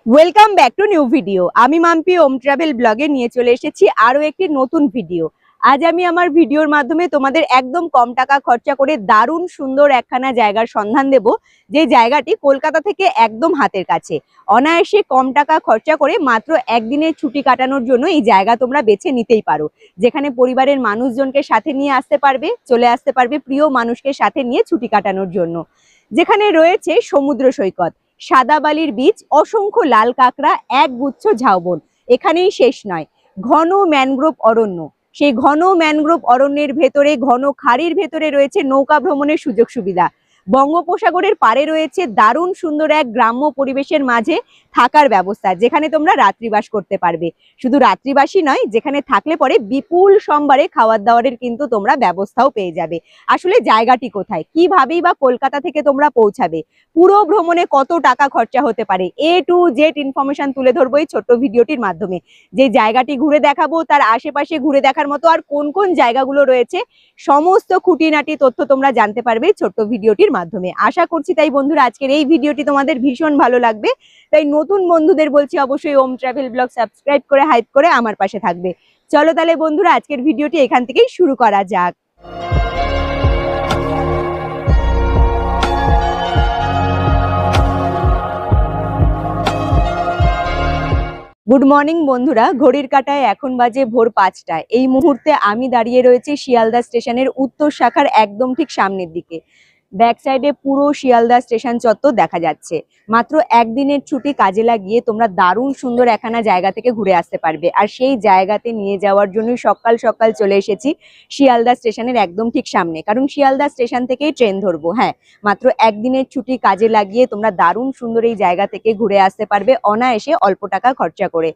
Welcome back to new video. আমি মাম্পি ওম travel ব্লগে নিয়ে চলে এসেছি আরো একটি নতুন ভিডিও। আজ আমি আমার ভিডিওর মাধ্যমে তোমাদের একদম কম টাকা খরচা করে দারুণ সুন্দর একখানা জায়গার সন্ধান দেব, যে জায়গাটি কলকাতা থেকে একদম হাতের কাছে। অনায়াসে কম টাকা খরচা করে মাত্র একদিনের ছুটি কাটানোর জন্য এই জায়গা তোমরা বেছে নিতেই পারো, যেখানে পরিবারের মানুষজনকে সাথে নিয়ে আসতে পারবে, চলে আসতে পারবে প্রিয় মানুষকে সাথে নিয়ে ছুটি কাটানোর জন্য। যেখানে রয়েছে সমুদ্র সৈকত, সাদা বালির বীচ, অসংখ্য লাল কাঁকড়া, একগুচ্ছ ঝাউবন। এখানেই শেষ নয়, ঘন ম্যানগ্রোভ অরণ্য। সেই ঘন ম্যানগ্রোভ অরণ্যের ভেতরে, ঘন খাড়ির ভেতরে রয়েছে নৌকা ভ্রমণের সুযোগ সুবিধা। বঙ্গোপসাগরের পাড়ে রয়েছে দারুণ সুন্দর এক গ্রাম্য পরিবেশের মাঝে থাকার ব্যবস্থা, যেখানে তোমরা রাত্রিবাস করতে পারবে। শুধু রাত্রিবাসী নয়, যেখানে থাকলে পরে বিপুল সম্ভারে খাওয়ার দাওয়ারের কিন্তু তোমরা ব্যবস্থাও পেয়ে যাবে। আসলে জায়গাটি কোথায়, কিভাবেই বা কলকাতা থেকে তোমরা পৌঁছাবে, পুরো ভ্রমণে কত টাকা খরচা হতে পারে, এ টু জেড ইনফরমেশন তুলে ধরবো এই ছোট্ট ভিডিওটির মাধ্যমে। যে জায়গাটি ঘুরে দেখাবো, তার আশেপাশে ঘুরে দেখার মতো আর কোন কোন জায়গাগুলো রয়েছে, সমস্ত খুঁটিনাটি তথ্য তোমরা জানতে পারবে এই ছোট্ট ভিডিওটির মাধ্যমে। আশা করছি তাই বন্ধুরা আজকের এই ভিডিওটি তোমাদের ভীষণ ভালো লাগবে। তাই নতুন বন্ধুদের বলছি অবশ্যই ওম ট্রাভেল ব্লগ সাবস্ক্রাইব করে হাইপ করে আমার পাশে থাকবে। চলো তাহলে বন্ধুরা আজকের ভিডিওটি এখান থেকেই শুরু করা যাক। গুড মর্নিং বন্ধুরা, ঘড়ির কাঁটায় এখন বাজে ভোর 5টা। এই মুহূর্তে আমি দাঁড়িয়ে রয়েছি শিয়ালদা স্টেশনের উত্তর শাখার একদম ঠিক সামনের দিকে। ব্যাক সাইডে পুরো শিয়ালদা স্টেশন চত্বর দেখা যাচ্ছে। মাত্র একদিনের ছুটি কাজে লাগিয়ে তোমরা দারুণ সুন্দর একখানা জায়গা থেকে ঘুরে আসতে পারবে। আর সেই জায়গাতে নিয়ে যাওয়ার জন্য সকাল সকাল চলে এসেছি শিয়ালদা স্টেশনের একদম ঠিক সামনে, কারণ শিয়ালদা স্টেশন থেকেই ট্রেন ধরবো। হ্যাঁ, মাত্র একদিনের ছুটি কাজে লাগিয়ে তোমরা দারুণ সুন্দর এই জায়গা থেকে ঘুরে আসতে পারবে অনায়াসে অল্প টাকা খরচা করে।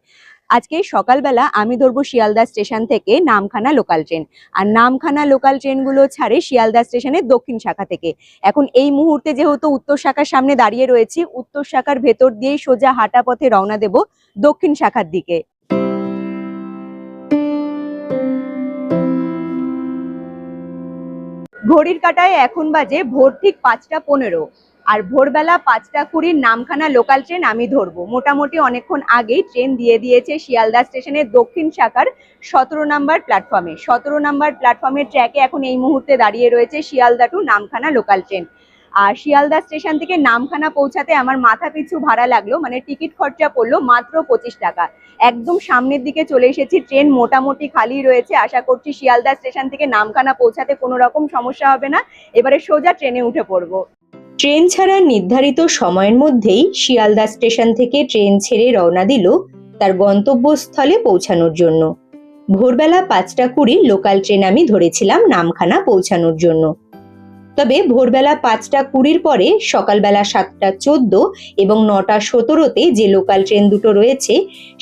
আজকে সকালবেলা আমি ধরবো শিয়ালদা স্টেশন থেকে নামখানা লোকাল ট্রেন। আর নামখানা লোকাল ট্রেনগুলো ছাড়ে শিয়ালদা স্টেশনের দক্ষিণ শাখা থেকে। এখন এই মুহূর্তে যেহেতু উত্তর শাখার সামনে দাঁড়িয়ে রয়েছি, উত্তর শাখার ভেতর দিয়েই সোজা হাঁটা পথে রওনা দেব দক্ষিণ শাখার দিকে। ঘড়ির কাঁটায় এখন বাজে ভোর ঠিক 5টা 15। আর ভোরবেলা 5টা 20 নামখানা লোকাল ট্রেন আমি ধরবো। মোটামুটি অনেকক্ষণ আগেই ট্রেন দিয়ে দিয়েছে শিয়ালদা স্টেশনের দক্ষিণ শাখার 17 নম্বর প্ল্যাটফর্মে। 17 নম্বর প্ল্যাটফর্মের ট্র্যাকে এখন এই মুহূর্তে দাঁড়িয়ে রয়েছে Sealdah to Namkhana local train. আর শিয়ালদা স্টেশন থেকে নামখানা পৌঁছাতে আমার মাথা পিছু ভাড়া লাগলো, মানে টিকিট খরচা পড়লো মাত্র 25 টাকা। একদম সামনের দিকে চলে এসেছি, ট্রেন মোটামুটি খালি রয়েছে। আশা করছি শিয়ালদা স্টেশন থেকে নামখানা পৌঁছাতে কোনো রকম সমস্যা হবে না। এবারে সোজা ট্রেনে উঠে পড়বো। ট্রেন ছাড়ার নির্ধারিত সময়ের মধ্যেই শিয়ালদা স্টেশন থেকে ট্রেন ছেড়ে রওনা দিল তার গন্তব্যস্থলে পৌঁছানোর জন্য। ভোরবেলা 5টা 20 লোকাল ট্রেন আমি ধরেছিলাম নামখানা পৌঁছানোর জন্য। তবে ভোরবেলা 5টা 20 পরে সকালবেলা 7টা 14 এবং 9টা 17তে যে লোকাল ট্রেন দুটো রয়েছে,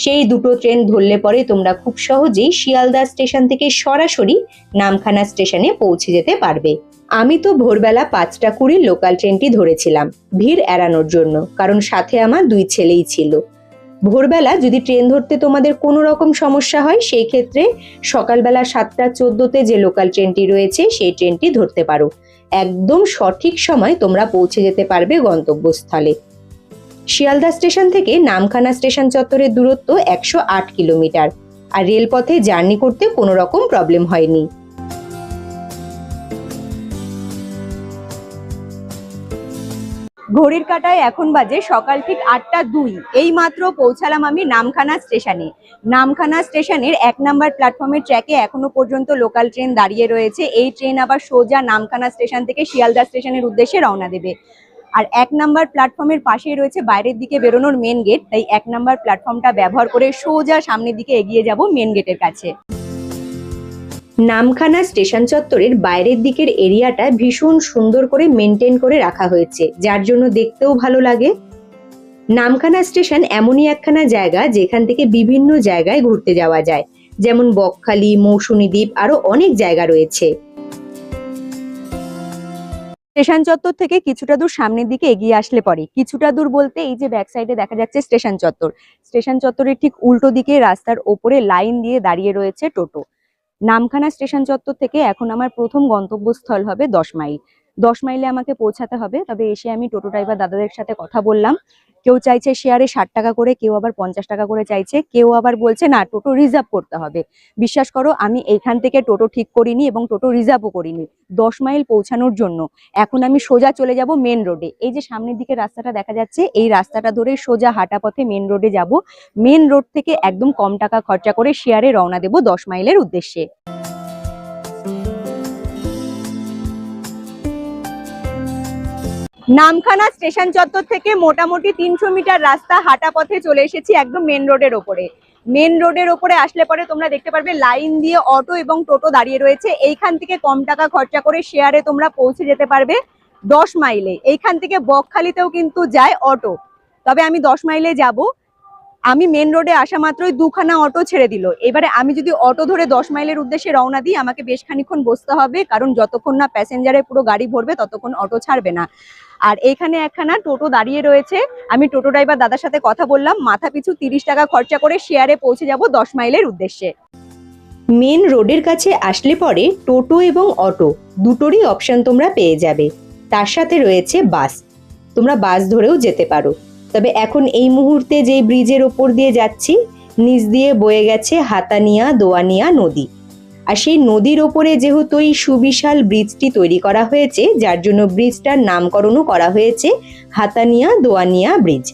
সেই দুটো ট্রেন ধরলে পরে তোমরা খুব সহজেই শিয়ালদা স্টেশন থেকে সরাসরি নামখানা স্টেশনে পৌঁছে যেতে পারবে। আমি তো ভোরবেলা 5টা 20 লোকাল ট্রেনটি ধরেছিলাম ভিড় এড়ানোর জন্য, কারণ সাথে আমার 2 ছেলেই ছিল। ভোরবেলা যদি ট্রেন ধরতে তোমাদের কোনো রকম সমস্যা হয়, সেই ক্ষেত্রে সকালবেলা 7টা 14তে যে লোকাল ট্রেনটি রয়েছে সেই ট্রেনটি ধরতে পারো। একদম সঠিক সময় তোমরা পৌঁছে যেতে পারবে গন্তব্যস্থলে। শিয়ালদা স্টেশন থেকে নামখানা স্টেশন চত্বরের দূরত্ব 108 কিলোমিটার। আর রেলপথে জার্নি করতে কোনো রকম প্রবলেম হয়নি। ঘড়ির কাঁটায় এখন বাজে সকাল ঠিক 8টা 2। এই মাত্র পৌঁছালাম আমি নামখানা স্টেশনে। নামখানা স্টেশনের 1 নম্বর প্ল্যাটফর্মের ট্র্যাকে এখনো পর্যন্ত লোকাল ট্রেন দাঁড়িয়ে রয়েছে। এই ট্রেন আবার সোজা নামখানা স্টেশন থেকে শিয়ালদা স্টেশনের উদ্দেশ্যে রওনা দেবে। আর 1 নম্বর প্ল্যাটফর্মের পাশেই রয়েছে বাইরের দিকে বেরোনোর মেন গেট। তাই 1 নম্বর প্ল্যাটফর্মটা ব্যবহার করে সোজা সামনের দিকে এগিয়ে যাব মেন গেটের কাছে। নামখানা স্টেশন চত্বরের বাইরের দিকের এরিয়াটা ভীষণ সুন্দর করে মেনটেন করে রাখা হয়েছে, যার জন্য দেখতেও ভালো লাগে। নামখানা স্টেশন এমনই একখানা জায়গা যেখান থেকে বিভিন্ন জায়গায় ঘুরতে যাওয়া যায়, যেমন বকখালি, মৌসুমী দ্বীপ, আরো অনেক জায়গা রয়েছে। স্টেশন চত্বর থেকে কিছুটা দূর সামনের দিকে এগিয়ে আসলে পরে, কিছুটা দূর বলতে এই যে ব্যাক সাইডে দেখা যাচ্ছে স্টেশন চত্বর, স্টেশন চত্বরের ঠিক উল্টো দিকে রাস্তার ওপরে লাইন দিয়ে দাঁড়িয়ে রয়েছে টোটো। নামখানা স্টেশন চত্বর থেকে এখন আমার প্রথম গন্তব্যস্থল হবে 10 মাইল। 10 মাইলে আমাকে পৌঁছাতে হবে। তবে এসে আমি টোটো ড্রাইভার দাদাদের সাথে কথা বললাম, কেউ চাইছে শেয়ারে 60 টাকা করে, কেউ আবার 50 টাকা করে চাইছে, কেউ আবার বলছে না টোটো রিজার্ভ করতে হবে। বিশ্বাস করো আমি এইখান থেকে টোটো ঠিক করিনি এবং টোটো রিজার্ভও করিনি। 10 মাইল পৌঁছানোর জন্য এখন আমি সোজা চলে যাব মেন রোডে। এই যে সামনের দিকে রাস্তাটা দেখা যাচ্ছে, এই রাস্তাটা ধরে সোজা হাঁটা পথে মেন রোডে যাব। মেন রোড থেকে একদম কম টাকা খরচা করে শেয়ারে রওনা দেব 10 মাইলের উদ্দেশ্যে। নামখানা স্টেশন চত্বর থেকে মোটামুটি 300 মিটার রাস্তা হাঁটা পথে চলে এসেছি একদম মেন রোডের ওপরে। মেন রোডের ওপরে আসলে পরে তোমরা দেখতে পারবে লাইন দিয়ে অটো এবং টোটো দাঁড়িয়ে রয়েছে। এইখান থেকে কম টাকা খরচা করে শেয়ারে তোমরা পৌঁছে যেতে পারবে 10 মাইলে। এইখান থেকে বকখালিতেও কিন্তু যায় অটো, তবে আমি 10 মাইলে যাব। আমি মেন রোডে আসা মাত্রই দুখানা অটো ছেড়ে দিল। এবারে আমি যদি অটো ধরে 10 মাইলের উদ্দেশ্যে রওনা দিই আমাকে বেশ খানিক্ষণ বসতে হবে, কারণ যতক্ষণ না প্যাসেঞ্জারে পুরো গাড়ি ভরবে ততক্ষণ অটো ছাড়বে না। আর এখানে একখানা টোটো দাঁড়িয়ে রয়েছে, আমি টোটো ড্রাইভার দাদার সাথে কথা বললাম, মাথা পিছু 30 টাকা খরচা করে শেয়ারে পৌঁছে যাব 10 মাইলের উদ্দেশ্যে। মেন রোডের কাছে আসলে পরে টোটো এবং অটো দুটোরই অপশন তোমরা পেয়ে যাবে। তার সাথে রয়েছে বাস, তোমরা বাস ধরেও যেতে পারো। তবে এখন এই মুহূর্তে যে ব্রিজের ওপর দিয়ে যাচ্ছি, নিচ দিয়ে বয়ে গেছে হাতানিয়া দোয়ানিয়া নদী। আর সেই নদীর ওপরে যেহেতু এই সুবিশাল ব্রিজটি তৈরি করা হয়েছে, যার জন্য ব্রিজটার নামকরণও করা হয়েছে হাতানিয়া দোয়ানিয়া ব্রিজ।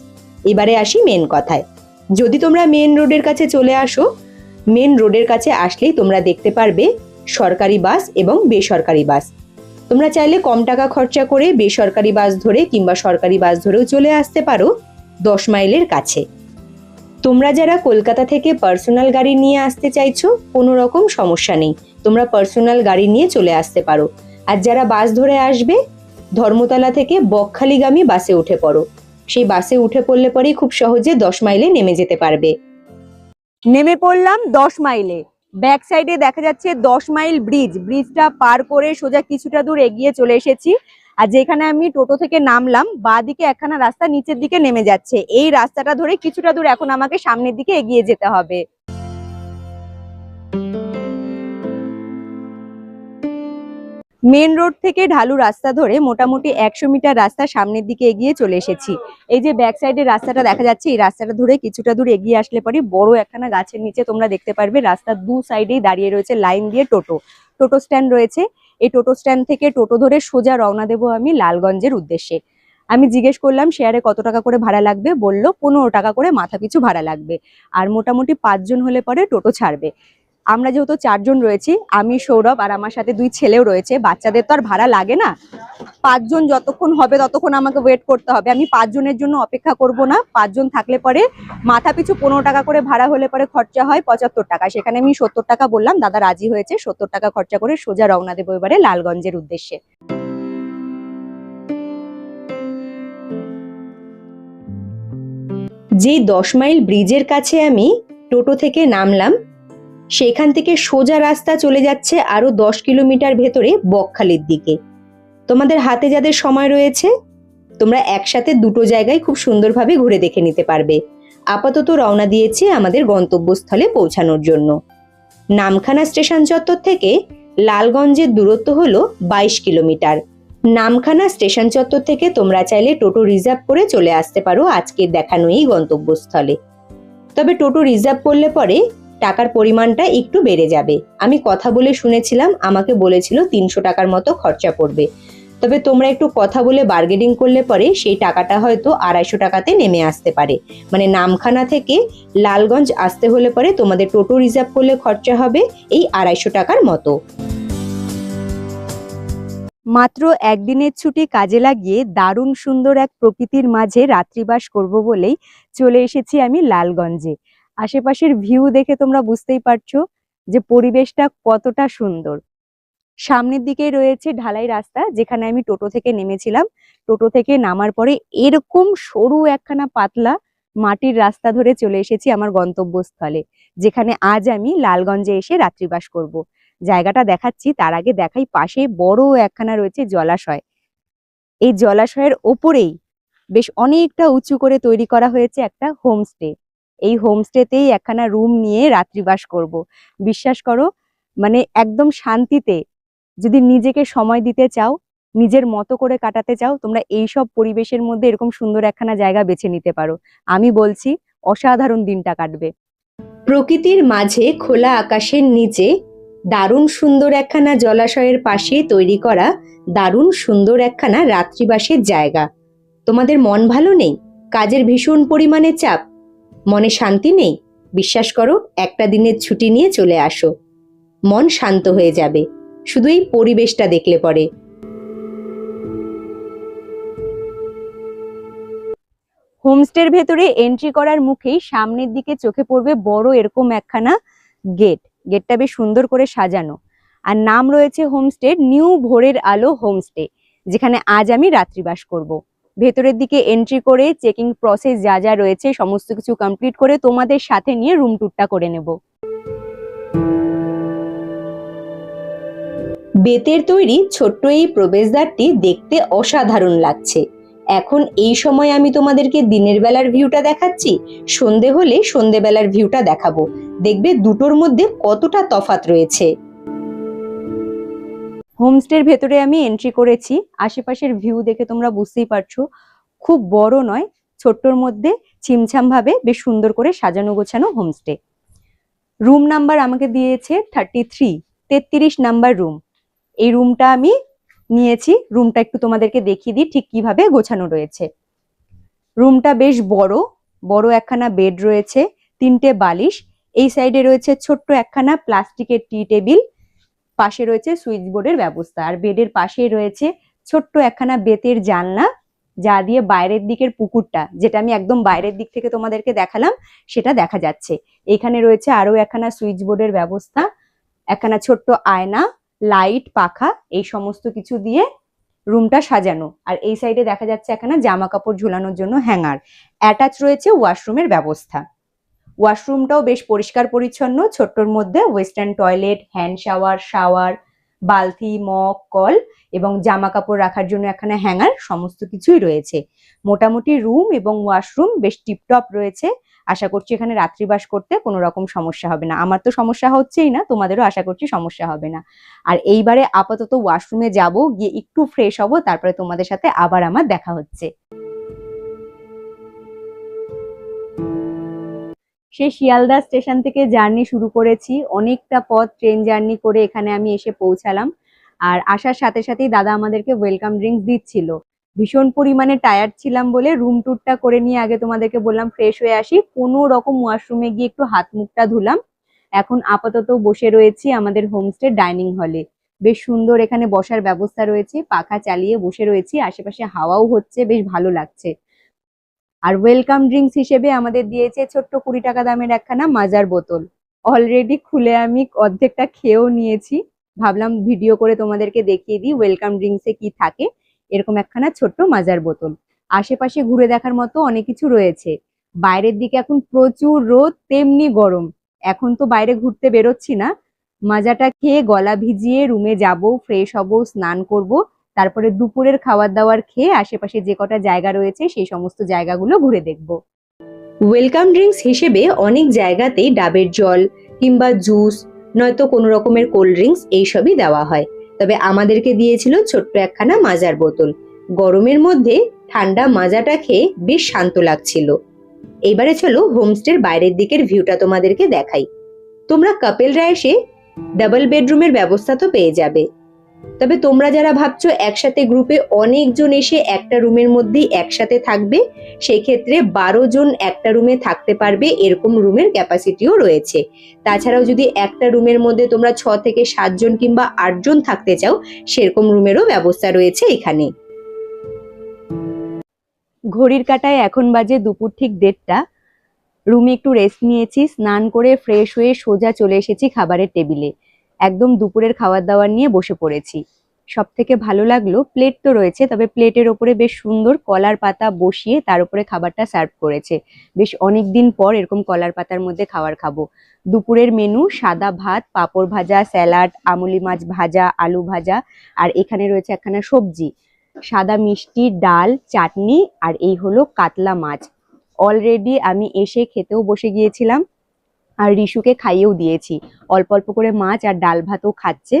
এবারে আসি মেন কথায়। যদি তোমরা মেন রোডের কাছে চলে আসো, মেন রোডের কাছে আসলেই তোমরা দেখতে পারবে সরকারি বাস এবং বেসরকারি বাস। তোমরা চাইলে কম টাকা খরচা করে বেসরকারি বাস ধরে কিংবা সরকারি বাস ধরেও চলে আসতে পারো 10 মাইলের কাছে। তোমরা যারা কলকাতা থেকে পার্সোনাল গাড়ি নিয়ে আসতে চাইছো, কোনো রকম সমস্যা নেই, তোমরা পার্সোনাল গাড়ি নিয়ে চলে আসতে পারো। আর যারা বাস ধরে আসবে, ধর্মতলা থেকে বকখালিগামী বাসে উঠে পড়ো। সেই বাসে উঠে পড়লে পরেই খুব সহজে 10 মাইলে নেমে যেতে পারবে। নেমে পড়লাম 10 মাইলে। ব্যাক সাইডে দেখা যাচ্ছে 10 মাইল ব্রিজ। ব্রিজটা পার করে সোজা কিছুটা দূর এগিয়ে চলে এসেছি। আর যেখানে আমি টোটো থেকে নামলাম, বাঁ দিকে একখানা রাস্তা নিচের দিকে নেমে যাচ্ছে। এই রাস্তাটা ধরে কিছুটা দূর এখন আমাকে সামনের দিকে এগিয়ে যেতে হবে। মেন রোড থেকে ঢালু রাস্তা ধরে মোটামুটি 100 মিটার রাস্তা সামনের দিকে এগিয়ে চলে এসেছি। এই যে ব্যাক সাইডের রাস্তাটা দেখা যাচ্ছে, এই রাস্তাটা ধরে কিছুটা দূর এগিয়ে আসলে পরে বড় একখানা গাছের নিচে তোমরা দেখতে পারবে রাস্তার দু সাইডেই দাঁড়িয়ে রয়েছে লাইন দিয়ে টোটো। টোটো স্ট্যান্ড রয়েছে। এই টোটো স্ট্যান্ড থেকে টোটো ধরে সোজা রওনা দেবো আমি লালগঞ্জের উদ্দেশ্যে। আমি জিজ্ঞেস করলাম শেয়ারে কত টাকা করে ভাড়া লাগবে, বললো 15 টাকা করে মাথা পিছু ভাড়া লাগবে। আর মোটামুটি 5 জন হলে পরে টোটো ছাড়বে। আমরা যেহেতু 4 জন রয়েছি, আমি সৌরভ আর আমার সাথে 2 ছেলেও রয়েছে, বাচ্চাদের তো আর ভাড়া লাগে না। 5 জন যতক্ষণ হবে ততক্ষণ আমাকে ওয়েট করতে হবে। আমি 5 জনের জন্য অপেক্ষা করব না। 5 জন থাকলে পরে মাথা পিছু 15 টাকা করে ভাড়া হলে পরে খরচা হয় 75 টাকা। সেখানে আমি 70 টাকা বললাম, দাদা রাজি হয়েছে। 70 টাকা খরচা করে সোজা রওনা দেবো এবারে লালগঞ্জের উদ্দেশ্যে। যে 10 মাইল ব্রিজের কাছে আমি টোটো থেকে নামলাম, সেখান থেকে সোজা রাস্তা চলে যাচ্ছে আরো 10 কিলোমিটার ভেতরে বকখালির দিকে। তোমাদের হাতে যাদের সময় রয়েছে, তোমরা একসাথে দুটো জায়গায় খুব সুন্দরভাবে ঘুরে দেখে নিতে পারবে। আপাতত রওনা দিয়েছি আমাদের গন্তব্যস্থলে পৌঁছানোর জন্য। নামখানা স্টেশন চত্বর থেকে লালগঞ্জের দূরত্ব হলো 22 কিলোমিটার। নামখানা স্টেশন চত্বর থেকে তোমরা চাইলে টোটো রিজার্ভ করে চলে আসতে পারো আজকের দেখানো এই গন্তব্যস্থলে। তবে টোটো রিজার্ভ করলে পরে টাকার পরিমাণটা একটু বেড়ে যাবে। আমি কথা বলে শুনেছিলাম, আমাকে বলেছিল 300 টাকার মতো খরচা পড়বে। তবে তোমরা একটু কথা বলে বার্গেনিং করলে পরে সেই টাকাটা হয়তো 250 টাকাতে নেমে আসতে পারে। মানে নামখানা থেকে লালগঞ্জ আসতে হলে পরে তোমাদের টোটো রিজার্ভ করলে খরচা হবে এই 250 টাকার মতো। মাত্র একদিনের ছুটি কাজে লাগিয়ে দারুণ সুন্দর এক প্রকৃতির মাঝে রাত্রিবাস করব বলেই চলে এসেছি আমি লালগঞ্জে। আশেপাশের ভিউ দেখে তোমরা বুঝতেই পারছো যে পরিবেশটা কতটা সুন্দর। সামনের দিকে রয়েছে ঢালাই রাস্তা, যেখানে আমি টোটো থেকে নেমেছিলাম। টোটো থেকে নামার পরে এরকম সরু একখানা পাতলা মাটির রাস্তা ধরে চলে এসেছি আমার গন্তব্যস্থলে, যেখানে আজ আমি লালগঞ্জে এসে রাত্রিবাস করব। জায়গাটা দেখাচ্ছি, তার আগে দেখাই পাশে বড় একখানা রয়েছে জলাশয়। এই জলাশয়ের ওপরেই বেশ অনেকটা উঁচু করে তৈরি করা হয়েছে একটা হোমস্টে। এই হোমস্টেতেই একখানা রুম নিয়ে রাত্রিবাস করব। বিশ্বাস করো, মানে একদম শান্তিতে যদি নিজেকে সময় দিতে চাও, নিজের মতো করে কাটাতে চাও, তোমরা এই সব পরিবেশের মধ্যে এরকম সুন্দর একখানা জায়গা বেছে নিতে পারো। আমি বলছি অসাধারণ দিনটা কাটবে। প্রকৃতির মাঝে খোলা আকাশের নিচে দারুণ সুন্দর একখানা জলাশয়ের পাশে তৈরি করা দারুণ সুন্দর একখানা রাত্রিবাসের জায়গা। তোমাদের মন ভালো নেই, কাজের ভীষণ পরিমাণে চাপ, মনে শান্তি নেই, বিশ্বাস করো একটা দিনের ছুটি নিয়ে চলে আসো, মন শান্ত হয়ে যাবে শুধু এই পরিবেশটা দেখলে পরে। হোমস্টের ভেতরে এন্ট্রি করার মুখেই সামনের দিকে চোখে পড়বে বড় এরকম একখানা গেট। গেটটা বেশ সুন্দর করে সাজানো, আর নাম রয়েছে হোমস্টে নিউ ভোরের আলো হোমস্টে, যেখানে আজ আমি রাত্রিবাস করব। ভেতরের দিকে এন্ট্রি করে চেকিং প্রসেস যা যা রয়েছে সমস্ত কিছু কমপ্লিট করে তোমাদের সাথে নিয়ে রুম ট্যুরটা করে নেব। বেতের তৈরি ছোট্ট এই প্রবেশদ্বারটি দেখতে অসাধারণ লাগছে। এখন এই সময় আমি তোমাদেরকে দিনের বেলার ভিউটা দেখাচ্ছি, সন্ধে হলে সন্ধেবেলার ভিউটা দেখাবো, দেখবে দুটোর মধ্যে কতটা তফাৎ রয়েছে। হোমস্টের ভেতরে আমি এন্ট্রি করেছি, আশেপাশের ভিউ দেখে তোমরা বুঝতেই পারছো খুব বড় নয়, ছোট্টর মধ্যে ছিমছাম ভাবে বেশ সুন্দর করে সাজানো গোছানো হোমস্টে। রুম নাম্বার আমাকে দিয়েছে 33 নাম্বার রুম। এই রুমটা আমি নিয়েছি, রুমটা একটু তোমাদেরকে দেখিয়ে দিই ঠিক কিভাবে গোছানো রয়েছে। রুমটা বেশ বড়, বড় একখানা বেড রয়েছে, 3টে বালিশ, এই সাইডে রয়েছে ছোট্ট একখানা প্লাস্টিকের টি টেবিল, পাশে রয়েছে সুইচ বোর্ডের ব্যবস্থা, আর বেডের পাশেই রয়েছে ছোট্ট একখানা বেতের জানলা, যা দিয়ে বাইরের দিকের পুকুরটা, যেটা আমি একদম বাইরের দিক থেকে তোমাদেরকে দেখালাম, সেটা দেখা যাচ্ছে। এখানে রয়েছে আরো একখানা সুইচ বোর্ডের ব্যবস্থা, একখানা ছোট্ট আয়না, লাইট, পাখা, এই সমস্ত কিছু দিয়ে রুমটা সাজানো। আর এই সাইডে দেখা যাচ্ছে একখানা জামা কাপড় ঝোলানোর জন্য হ্যাঙ্গার। অ্যাটাচ রয়েছে ওয়াশরুমের ব্যবস্থা। ওয়াশরুমটাও বেশ পরিষ্কার পরিচ্ছন্ন, ছোট্টর মধ্যে ওয়েস্টার্ন টয়লেট, হ্যান্ড শাওয়ার, বালতি, মগ, কল এবং জামা কাপড় রাখার জন্য একখানা হ্যাঙ্গার, সমস্ত কিছুই রয়েছে। মোটামুটি রুম এবং ওয়াশরুম বেশ টিপটপ রয়েছে। আশা করছি এখানে রাত্রিবাস করতে কোনো রকম সমস্যা হবে না। আমার তো সমস্যা হচ্ছেই না, তোমাদেরও আশা করছি সমস্যা হবে না। আর এইবারে আপাতত ওয়াশরুমে যাব, গিয়ে একটু ফ্রেশ হব, তারপরে তোমাদের সাথে আবার আমার দেখা হচ্ছে। সে শিয়ালদা স্টেশন থেকে জার্নি শুরু করেছি, অনেকটা পথ ট্রেন জার্নি করে এখানে আমি এসে পৌঁছালাম। আর আসার সাথে সাথেই দাদা আমাদেরকে ওয়েলকাম ড্রিঙ্কস দিচ্ছিল। ভীষণ পরিমাণে টায়ার্ড ছিলাম বলে রুম ট্যুরটা করে নিয়ে আগে তোমাদেরকে বললাম ফ্রেশ হয়ে আসি, কোনো রকম ওয়াশরুমে গিয়ে একটু হাত মুখটা ধুলাম। এখন আপাতত বসে রয়েছি আমাদের হোমস্টে ডাইনিং হলে। বেশ সুন্দর এখানে বসার ব্যবস্থা রয়েছে, পাখা চালিয়ে বসে রয়েছি, আশেপাশে হাওয়াও হচ্ছে, বেশ ভালো লাগছে। আর ওয়েলকাম ড্রিঙ্কস হিসেবে আমাদের দিয়েছে ছোট্ট 20 টাকা দামের একখানা মাজার বোতল। অলরেডি খুলে আমি অর্ধেকটা খেয়েও নিয়েছি, ভাবলাম ভিডিও করে তোমাদেরকে দেখিয়ে দিই ওয়েলকাম ড্রিঙ্কসে কি থাকে। এরকম একখানা ছোট্ট মাজার বোতল। আশেপাশে ঘুরে দেখার মতো অনেক কিছু রয়েছে। বাইরের দিকে এখন প্রচুর রোদ, তেমনি গরম। এখন তো বাইরে ঘুরতে বেরোচ্ছি না, মাজাটা খেয়ে গলা ভিজিয়ে রুমে যাব, ফ্রেশ হব, স্নান করব, তারপরে দুপুরের খাবার দাবার খেয়ে আশেপাশে যে কটা জায়গা রয়েছে সেই সমস্ত জায়গাগুলো ঘুরে দেখব। ওয়েলকাম ড্রিঙ্কস হিসেবে অনেক জায়গাতেই ডাবের জল কিংবা জুস, নয়তো কোনো রকমের কোল্ড ড্রিঙ্কস এইসবই দেওয়া হয়, তবে আমাদেরকে দিয়েছিল ছোট্ট একখানা মাজার বোতল। গরমের মধ্যে ঠান্ডা মাজাটা খেয়ে বেশ শান্ত লাগছিল। এবারে চলো হোমস্টের বাইরের দিকের ভিউটা তোমাদেরকে দেখাই। তোমরা কাপেলরা এসে ডাবল বেডরুমের ব্যবস্থা তো পেয়ে যাবে, তবে তোমরা যারা ভাবছো একসাথে গ্রুপে অনেকজন এসে একটা রুমের মধ্যেই একসাথে থাকবে, সেই ক্ষেত্রে 12 জন একটা রুমে থাকতে পারবে, এরকম রুমের ক্যাপাসিটিও রয়েছে। তাছাড়াও যদি একটা রুমের মধ্যে তোমরা 6 থেকে 7 জন কিংবা 8 জন থাকতে চাও, সেরকম রুমেরও ব্যবস্থা রয়েছে এখানে। ঘড়ির কাঁটায় এখন বাজে দুপুর ঠিক 1:30। রুমে একটু রেস্ট নিয়েছি, স্নান করে ফ্রেশ হয়ে সোজা চলে এসেছি খাবারের টেবিলে। একদম দুপুরের খাবার দাবার নিয়ে বসে পড়েছি। সব থেকে ভালো লাগলো প্লেট তো রয়েছে, তবে প্লেটের ওপরে বেশ সুন্দর কলার পাতা বসিয়ে তার উপরে খাবারটা সার্ভ করেছে। বেশ অনেকদিন পর এরকম কলার পাতার মধ্যে খাবার খাবো। দুপুরের মেনু সাদা ভাত, পাঁপড় ভাজা, স্যালাড, আমুলি মাছ ভাজা, আলু ভাজা, আর এখানে রয়েছে একখানা সবজি, সাদা মিষ্টি, ডাল, চাটনি, আর এই হলো কাতলা মাছ। অলরেডি আমি এসে খেতেও বসে গিয়েছিলাম, আর রিশুকে খাইয়েও দিয়েছি। অল্প অল্প করে মাছ আর ডাল ভাতও খাচ্ছে।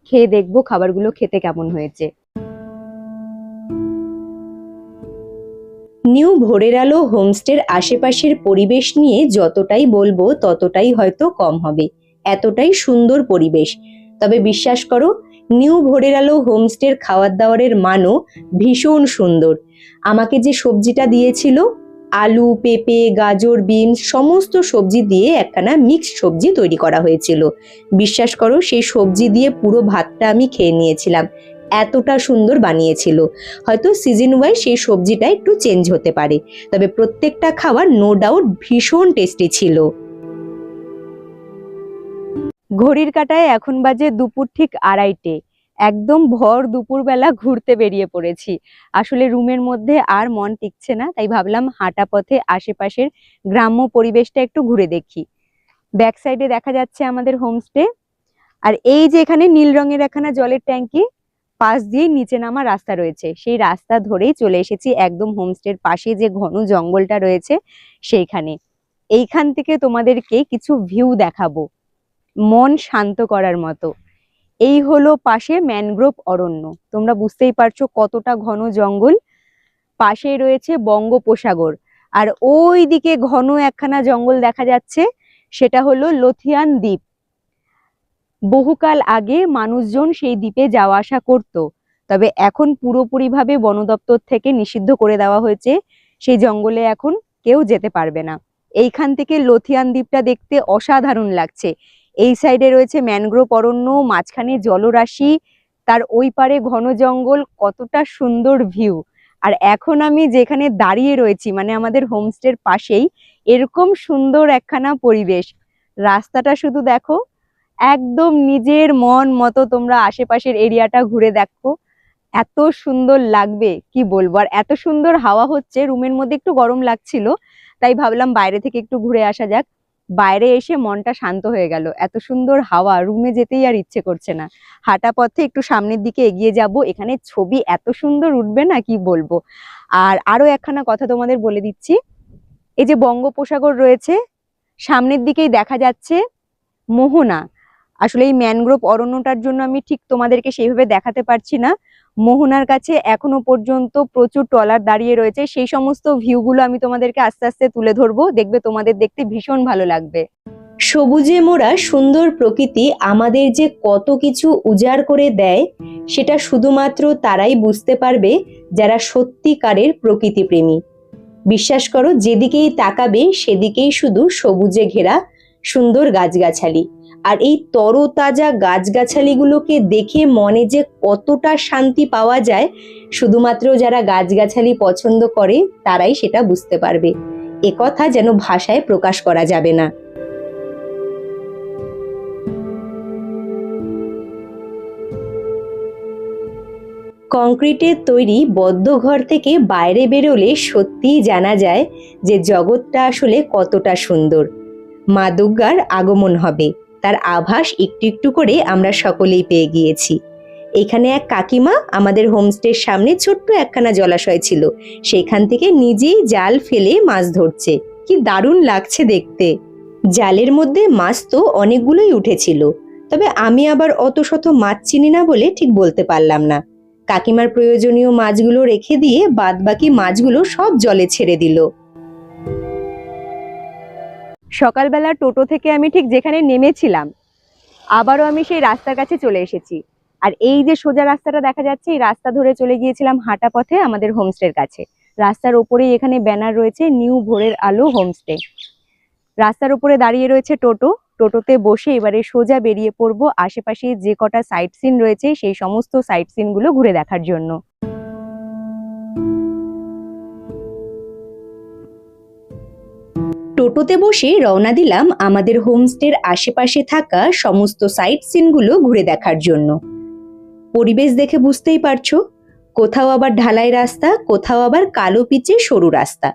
খেয়ে দেখবো খাবারগুলো খেতে কেমন হয়েছে। নিউ ভোরের আলো হোমস্টের আশেপাশের পরিবেশ নিয়ে যতটাই বলবো ততটাই হয়তো কম হবে, এতটাই সুন্দর পরিবেশ। তবে বিশ্বাস করো, নিউ ভোরের আলো হোমস্টের খাবার দাবারের মানও ভীষণ সুন্দর। আমাকে যে সবজিটা দিয়েছিল, আলু, পেঁপে, গাজর, বিনস সমস্ত সবজি দিয়ে একখানা মিক্সড সবজি তৈরি করা হয়েছিল। বিশ্বাস করো, সেই সবজি দিয়ে পুরো ভাতটা আমি খেয়ে নিয়েছিলাম, এতটা সুন্দর বানিয়েছিল। হয়তো সিজন ওয়াইজ সেই সবজিটা একটু চেঞ্জ হতে পারে, তবে প্রত্যেকটা খাবার নো ডাউট ভীষণ টেস্টি ছিল। ঘড়ির কাঁটায় এখন বাজে দুপুর ঠিক 2:30। একদম ভর দুপুরবেলা ঘুরতে বেরিয়ে পড়েছি। আসলে রুমের মধ্যে আর মন টিকছে না, তাই ভাবলাম হাঁটা পথে আশেপাশের গ্রাম্য পরিবেশটা একটু ঘুরে দেখি। ব্যাক সাইডে দেখা যাচ্ছে আমাদের হোমস্টে, আর এই যে এখানে নীল রঙের একখানা জলের ট্যাঙ্কি, পাশ দিয়ে নিচে নামা রাস্তা রয়েছে, সেই রাস্তা ধরেই চলে এসেছি একদম হোমস্টের পাশে যে ঘন জঙ্গলটা রয়েছে সেইখানে। এইখান থেকে তোমাদেরকে কিছু ভিউ দেখাবো, মন শান্ত করার মতো। এই হলো পাশে ম্যানগ্রোভ অরণ্য, তোমরা বুঝতেই পারছো কতটা ঘন জঙ্গল। পাশে রয়েছে বঙ্গোপসাগর, আর ওই দিকে ঘন একখানা জঙ্গল দেখা যাচ্ছে, সেটা হলো লথিয়ান দ্বীপ। বহুকাল আগে মানুষজন সেই দ্বীপে যাওয়া আসা করত, তবে এখন পুরোপুরিভাবে বন দপ্তর থেকে নিষিদ্ধ করে দেওয়া হয়েছে, সেই জঙ্গলে এখন কেউ যেতে পারবে না। এইখান থেকে লথিয়ান দ্বীপটা দেখতে অসাধারণ লাগছে। এই সাইডে রয়েছে ম্যানগ্রোভ অরণ্য, মাঝখানে জলরাশি, তার ওই পারে ঘন জঙ্গল, কতটা সুন্দর ভিউ। আর এখন আমি যেখানে দাঁড়িয়ে রয়েছি, মানে আমাদের হোমস্টের পাশেই এরকম সুন্দর একখানা পরিবেশ। রাস্তাটা শুধু দেখো, একদম নিজের মন মতো তোমরা আশেপাশের এরিয়াটা ঘুরে দেখো, এত সুন্দর লাগবে কি বলবো। আর এত সুন্দর হাওয়া হচ্ছে, রুমের মধ্যে একটু গরম লাগছিল, তাই ভাবলাম বাইরে থেকে একটু ঘুরে আসা যাক। বাইরে এসে মনটা শান্ত হয়ে গেল, এত সুন্দর হাওয়া, রুমে যেতেই আর ইচ্ছে করছে না। হাঁটা পথে একটু সামনের দিকে এগিয়ে যাব, এখানে ছবি এত সুন্দর উঠবে না কি বলবো। আর আরো একখানা কথা তোমাদের বলে দিচ্ছি, এই যে বঙ্গোপসাগর রয়েছে, সামনের দিকেই দেখা যাচ্ছে মোহনা। আসলে এই ম্যানগ্রোভ অরণ্যটার জন্য আমি ঠিক তোমাদেরকে সেইভাবে দেখাতে পারছি না। মোহনার কাছে এখনো পর্যন্ত প্রচুর ট্রলার দাঁড়িয়ে রয়েছে, সেই সমস্ত ভিউগুলো আমি তোমাদেরকে আস্তে আস্তে তুলে ধরবো, দেখবে তোমাদের দেখতে ভীষণ ভালো লাগবে। সবুজে মোড়া সুন্দর প্রকৃতি আমাদের যে কত কিছু উজাড় করে দেয়, সেটা শুধুমাত্র তারাই বুঝতে পারবে যারা সত্যিকারের প্রকৃতিপ্রেমী। বিশ্বাস করো, যেদিকেই তাকাবে সেদিকেই শুধু সবুজে ঘেরা সুন্দর গাছগাছালি। আর এই তরতাজা গাছগাছালিগুলোকে দেখে মনে যে কতটা শান্তি পাওয়া যায়, শুধুমাত্র যারা গাছগাছালি পছন্দ করে তারাই সেটা বুঝতে পারবে। একথা যেন ভাষায় প্রকাশ করা যাবে না। কংক্রিটের তৈরি বদ্ধ ঘর থেকে বাইরে বেরোলে সত্যিই জানা যায় যে জগৎটা আসলে কতটা সুন্দর। মা দুর্গার আগমন হবে, তার আভাস একটু একটু করে আমরা সকলেই পেয়ে গিয়েছি। এখানে এক কাকিমা আমাদের হোমস্টের সামনে ছোট্ট একখানা জলাশয় ছিল, সেখান থেকে নিজেই জাল ফেলে মাছ ধরছে, কি দারুণ লাগছে দেখতে। জালের মধ্যে মাছ তো অনেকগুলোই উঠেছিল, তবে আমি আবার অত শত মাছ চিনি না বলে ঠিক বলতে পারলাম না। কাকিমার প্রয়োজনীয় মাছগুলো রেখে দিয়ে বাদবাকি মাছগুলো সব জলে ছেড়ে দিল। সকালবেলা টোটো থেকে আমি ঠিক যেখানে নেমেছিলাম, আবারও আমি সেই রাস্তার কাছে চলে এসেছি। আর এই যে সোজা রাস্তাটা দেখা যাচ্ছে, এই রাস্তা ধরে চলে গিয়েছিলাম হাঁটা পথে আমাদের হোমস্টের কাছে। রাস্তার ওপরেই এখানে ব্যানার রয়েছে নিউ ভোরের আলো হোমস্টে। রাস্তার উপরে দাঁড়িয়ে রয়েছে টোটো, টোটোতে বসে এবারে সোজা বেরিয়ে পড়বো আশেপাশে যে কটা সাইট সিন রয়েছে সেই সমস্ত সাইট সিন গুলো ঘুরে দেখার জন্য। টোটোতে বসে রওনা দিলাম আমাদের হোমস্টের আশেপাশে থাকা সমস্ত সাইট সিনগুলো ঘুরে দেখার জন্য। পরিবেশ দেখে বুঝতেই পারছো, কোথাও আবার ঢালাই রাস্তা, কোথাও আবার কালো পিচে সরু রাস্তা।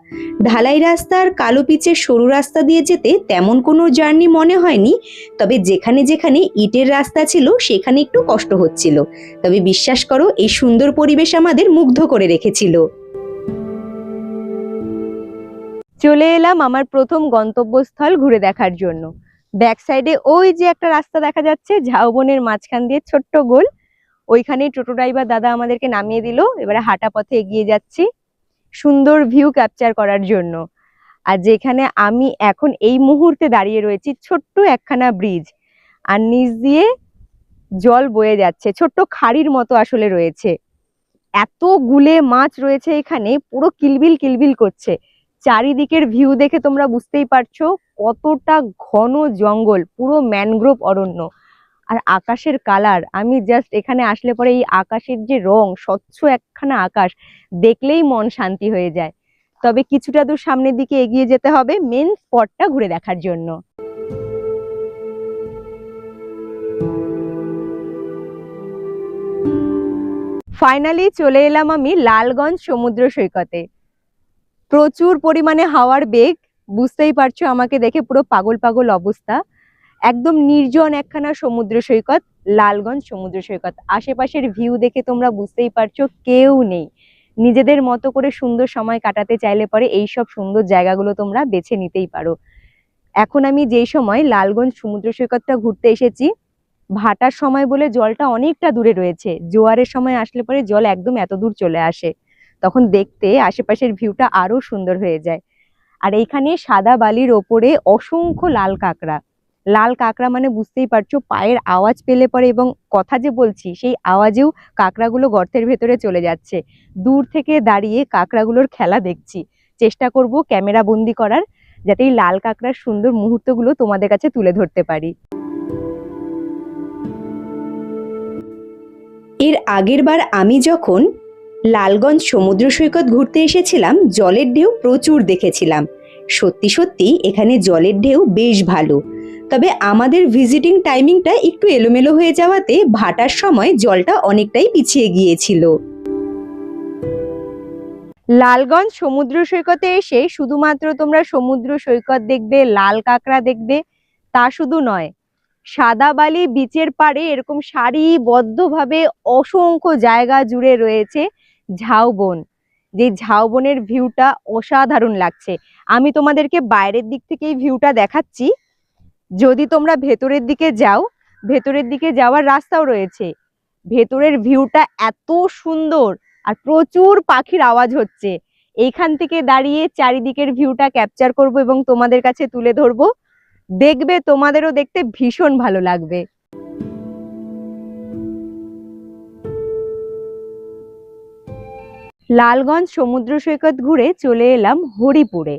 ঢালাই রাস্তা আর কালো পিচের সরু রাস্তা দিয়ে যেতে তেমন কোনো জার্নি মনে হয়নি, তবে যেখানে যেখানে ইটের রাস্তা ছিল সেখানে একটু কষ্ট হচ্ছিল। তবে বিশ্বাস করো, এই সুন্দর পরিবেশ আমাদের মুগ্ধ করে রেখেছিল। চলে এলাম আমার প্রথম গন্তব্যস্থল ঘুরে দেখার জন্য। ব্যাক সাইডে ওই যে একটা রাস্তা দেখা যাচ্ছে, ঝাউবনের মাঝখান দিয়ে ছোট্ট গোল, ওইখানে টোটো ড্রাইভার দাদা আমাদেরকে নামিয়ে দিল। এবারে হাঁটা পথে এগিয়ে যাচ্ছি। সুন্দর ভিউ ক্যাপচার করার জন্য। আর যেখানে আমি এখন এই মুহূর্তে দাঁড়িয়ে রয়েছি, ছোট্ট একখানা ব্রিজ, আর নিচ দিয়ে জল বয়ে যাচ্ছে, ছোট্ট খাড়ির মতো আসলে রয়েছে। এতগুলে মাছ রয়েছে এখানে, পুরো কিলবিল কিলবিল করছে। চারিদিকের ভিউ দেখে তোমরা বুঝতেই পারছো কতটা ঘন জঙ্গল, পুরো ম্যানগ্রোভ অরণ্য। আর আকাশের কালার, আমি জাস্ট এখানে আসলে পরে এই আকাশের যে রং, স্বচ্ছ একখানা আকাশ দেখলেই মন শান্তি হয়ে যায়। তবে কিছুটা দূর সামনের দিকে এগিয়ে যেতে হবে মেন স্পটটা ঘুরে দেখার জন্য। ফাইনালি চলে এলাম আমি লালগঞ্জ সমুদ্র সৈকতে। প্রচুর পরিমাণে হাওয়ার বেগ, বুঝতেই পারছো আমাকে দেখে পুরো পাগল পাগল অবস্থা। একদম নির্জন একখানা সমুদ্র সৈকত, লালগঞ্জ সমুদ্র সৈকত। আশেপাশের ভিউ দেখে তোমরা বুঝতেই পারছো কেউ নেই। নিজেদের মতো করে সুন্দর সময় কাটাতে চাইলে পরে এইসব সুন্দর জায়গাগুলো তোমরা বেছে নিতেই পারো। এখন আমি যেই সময় লালগঞ্জ সমুদ্র সৈকতটা ঘুরতে এসেছি, ভাটার সময় বলে জলটা অনেকটা দূরে রয়েছে। জোয়ারের সময় আসলে পরে জল একদম এত দূর চলে আসে, তখন দেখতে আশেপাশের ভিউটা আরো সুন্দর হয়ে যায়। আর এইখানে সাদা বালির ওপরে অসংখ্য লাল কাঁকড়া। লাল কাঁকড়া মানে বুঝতেই পারছো পায়ের আওয়াজ পেলে পরে, এবং কথা যে বলছি সেই আওয়াজেও কাঁকড়াগুলো গর্তের ভেতরে চলে যাচ্ছে। দূর থেকে দাঁড়িয়ে কাঁকড়াগুলোর খেলা দেখছি, চেষ্টা করব ক্যামেরা বন্দি করার, যাতে এই লাল কাঁকড়ার সুন্দর মুহূর্তগুলো তোমাদের কাছে তুলে ধরতে পারি। এর আগের বার আমি যখন লালগঞ্জ সমুদ্র সৈকত ঘুরতে এসেছিলাম, জলের ঢেউ প্রচুর দেখেছিলাম। সত্যি সত্যি এখানে জলের ঢেউ বেশ ভালো। তবে আমাদের ভিজিটিং টাইমিংটা একটু এলোমেলো হয়ে যাওয়াতে ভাটার সময় জলটা অনেকটাই পিছিয়ে গিয়েছিল। লালগঞ্জ সমুদ্র সৈকতে এসে শুধুমাত্র তোমরা সমুদ্র সৈকত দেখবে, লাল কাঁকড়া দেখবে তা শুধু নয়, সাদা বালি বিচের পাড়ে এরকম সারিবদ্ধভাবে অসংখ্য জায়গা জুড়ে রয়েছে ঝাউবন। যে ঝাউবনের ভিউটা অসাধারণ লাগছে। আমি তোমাদেরকে বাইরের দিক থেকে এই ভিউটা দেখাচ্ছি। যদি তোমরা ভেতরের দিকে যাও, ভেতরের দিকে যাওয়ার রাস্তাও রয়েছে। ভেতরের ভিউটা এত সুন্দর, আর প্রচুর পাখির আওয়াজ হচ্ছে। এইখান থেকে দাঁড়িয়ে চারিদিকের ভিউটা ক্যাপচার করব এবং তোমাদের কাছে তুলে ধরবো। দেখবে তোমাদেরও দেখতে ভীষণ ভালো লাগবে। লালগঞ্জ সমুদ্র সৈকত ঘুরে চলে এলাম হরিপুরে।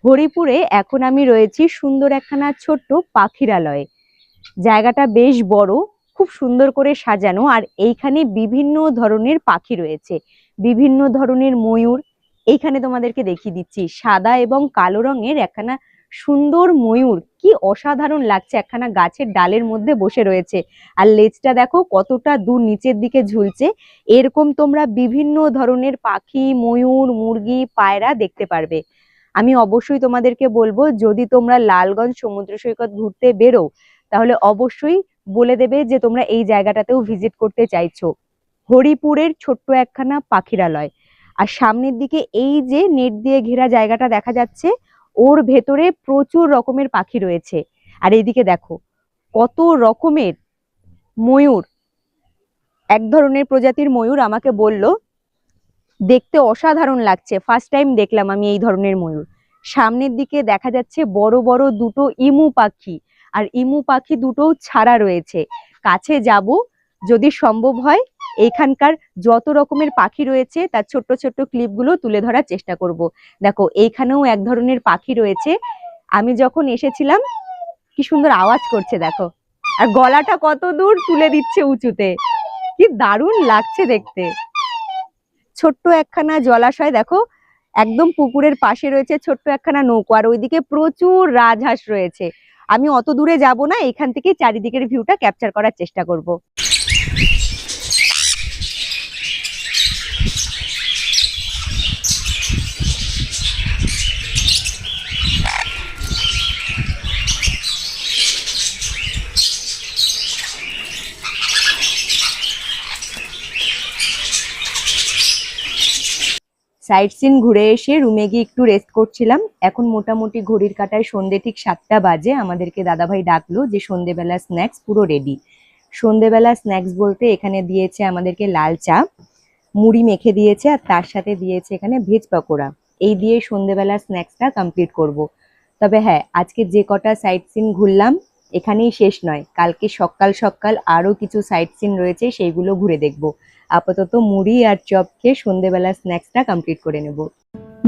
হরিপুরে এখন আমি রয়েছি সুন্দর একখানা ছোট্ট পাখিরালয়ে। জায়গাটা বেশ বড়, খুব সুন্দর করে সাজানো, আর এইখানে বিভিন্ন ধরনের পাখি রয়েছে, বিভিন্ন ধরনের ময়ূর। এইখানে তোমাদেরকে দেখিয়ে দিচ্ছি, সাদা এবং কালো রঙের একখানা সুন্দর ময়ূর, কি অসাধারণ লাগছে, একখানা গাছের ডালের মধ্যে বসে রয়েছে। আর লেজটা দেখো কতটা দূর নিচের দিকে ঝুলছে। এরকম তোমরা বিভিন্ন ধরনের পাখি, ময়ূর, মুরগি, পায়রা দেখতে পারবে। আমি অবশ্যই তোমাদেরকে বলবো, যদি তোমরা লালগঞ্জ সমুদ্র সৈকত ঘুরতে বেরো, তাহলে অবশ্যই বলে দেবে যে তোমরা এই জায়গাটাতেও ভিজিট করতে চাইছো। হরিপুরের ছোট্ট একখানা পাখিরালয়। আর সামনের দিকে এই যে নেট দিয়ে ঘেরা জায়গাটা দেখা যাচ্ছে, ওর ভেতরে প্রচুর রকমের পাখি রয়েছে। আর এইদিকে দেখো কত রকমের ময়ূর। এক ধরনের প্রজাতির ময়ূর আমাকে বলল দেখতে অসাধারণ লাগছে, ফার্স্ট টাইম দেখলাম আমি এই ধরনের ময়ূর। সামনের দিকে দেখা যাচ্ছে বড় বড় দুটো ইমু পাখি, আর ইমু পাখি দুটোও ছাড়া রয়েছে। কাছে যাব, যদি সম্ভব হয় এইখানকার যত রকমের পাখি রয়েছে তার ছোট্ট ছোট্ট ক্লিপগুলো তুলে ধরার চেষ্টা করব। দেখো এইখানেও এক ধরনের পাখি রয়েছে। আমি যখন এসেছিলাম কি সুন্দর আওয়াজ করছে দেখো, আর গলাটা কত দূর তুলে দিচ্ছে উঁচুতে, কি দারুণ লাগছে দেখতে। ছোট্ট একখানা জলাশয় দেখো, একদম পুকুরের পাশে রয়েছে ছোট্ট একখানা নৌকো, আর ওইদিকে প্রচুর রাজহাঁস রয়েছে। আমি অত দূরে যাব না, এখান থেকে চারিদিকের ভিউটা ক্যাপচার করার চেষ্টা করব। সাইট সিন ঘুরে এসে রুমে গিয়ে একটু রেস্ট করছিলাম। এখন মোটামুটি ঘড়ির কাঁটায় সন্ধ্যে ঠিক 7টা বাজে। আমাদেরকে দাদাভাই ডাকলো যে সন্ধ্যেবেলা স্ন্যাক্স পুরো রেডি। সন্ধ্যেবেলা স্ন্যাক্স বলতে এখানে দিয়েছে আমাদেরকে লাল চা, মুড়ি মেখে দিয়েছে আর তার সাথে দিয়েছে এখানে ভেজ পকোড়া। এই দিয়ে সন্ধ্যেবেলা স্ন্যাক্সটা কমপ্লিট করব। তবে হ্যাঁ, আজকে যে কটা সাইট সিন ঘুরলাম এখানেই শেষ নয়, কালকে সকাল সকাল আরো কিছু সাইট সিন রয়েছে, সেইগুলো ঘুরে দেখব। আপাতত মুড়ি আর চপ খেয়ে সন্ধ্যেবেলা স্ন্যাক্সটা কমপ্লিট করে নেব।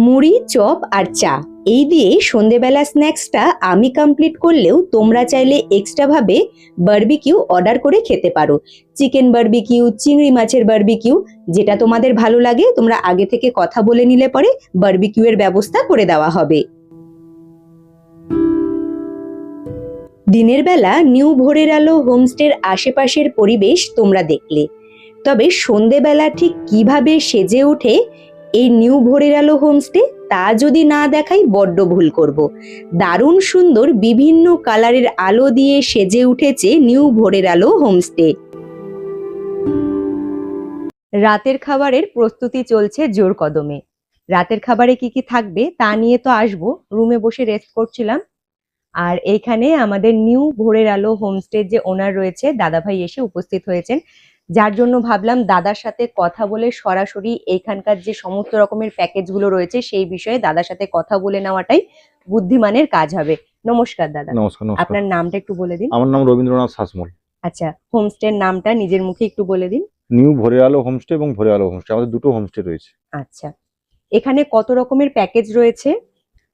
মুড়ি, চপ আর চা এই দিয়ে সন্ধ্যেবেলা স্ন্যাক্সটা আমি কমপ্লিট করলেও তোমরা চাইলে এক্সট্রা ভাবে বারবিকিউ অর্ডার করে খেতে পারো। চিকেন বারবিকিউ, চিংড়ি মাছের বারবিকিউ, যেটা তোমাদের ভালো লাগে তোমরা আগে থেকে কথা বলে নিলে পরে বারবিকিউ এর ব্যবস্থা করে দেওয়া হবে। দিনের বেলা নিউ ভোরের আলো হোমস্টের আশেপাশের পরিবেশ তোমরা দেখলে, তবে সন্ধেবেলা ঠিক কিভাবে সেজে ওঠে এই নিউ ভোরের আলো হোমস্টে তা যদি না দেখাই বড্ড ভুল করব। দারুণ সুন্দর বিভিন্ন কালারের আলো দিয়ে সেজে উঠেছে নিউ ভোরের আলো হোমস্টে। রাতের খাবারের প্রস্তুতি চলছে জোর কদমে। রাতের খাবারে কি কি থাকবে তা নিয়ে তো আসবো, রুমে বসে রেস্ট করছিলাম। আর এইখানে আমাদের নিউ ভোরের আলো হোমস্টের যে ওনার রয়েছে দাদাভাই এসে উপস্থিত হয়েছেন, যার জন্য ভাবলাম দাদার সাথে কথা বলে সরাসরি এইখানকার যে সমস্ত রকমের প্যাকেজগুলো রয়েছে সেই বিষয়ে দাদার সাথে কথা বলে নেওয়াটাই বুদ্ধিমানের কাজ হবে। নমস্কার দাদা। নমস্কার। আপনার নামটা একটু বলে দিন। আমার নাম রবীন্দ্রনাথ শাসমল। আচ্ছা, হোমস্টের নামটা নিজের মুখে একটু বলে দিন। নিউ ভোরের আলো হোমস্টে এবং ভোরের আলো হোমস্টে, আমাদের দুটো হোমস্টে রয়েছে। আচ্ছা, এখানে কত রকমের প্যাকেজ রয়েছে